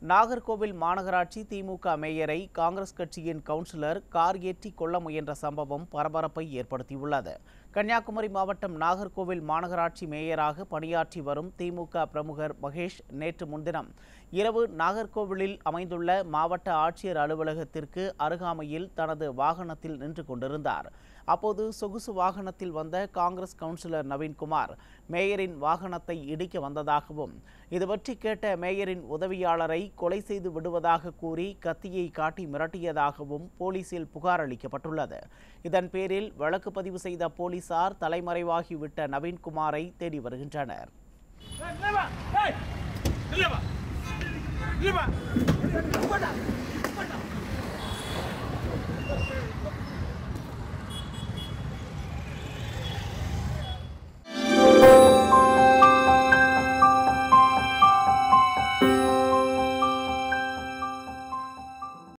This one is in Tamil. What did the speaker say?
நாகர்கோவில் மாநகராட்சி திமுக மேயரை காங்கிரஸ் கட்சியின் கவுன்சிலர் கார் ஏற்றி கொல்ல முயன்ற சம்பவம் பரபரப்பை ஏற்படுத்தியுள்ளது. கன்னியாகுமரி மாவட்டம் நாகர்கோவில் மாநகராட்சி மேயராக பணியாற்றி வரும் திமுக பிரமுகர் மகேஷ் நேற்று முன்தினம் இரவு நாகர்கோவிலில் அமைந்துள்ள மாவட்ட ஆட்சியர் அலுவலகத்திற்கு அருகாமையில் தனது வாகனத்தில் நின்று கொண்டிருந்தார். அப்போது சொகுசு வாகனத்தில் வந்த காங்கிரஸ் கவுன்சிலர் நவீன்குமார் மேயரின் வாகனத்தை இடிக்க வந்ததாகவும், இதுபற்றி கேட்ட மேயரின் உதவியாளரை கொலை செய்து விடுவதாக கூறி கத்தியை காட்டி மிரட்டியதாகவும் போலீசில் புகார் அளிக்கப்பட்டுள்ளது. இதன் பேரில் வழக்கு பதிவு செய்த போலீசார் தலைமறைவாகிவிட்ட நவீன்குமாரை தேடி வருகின்றனர். இல்ல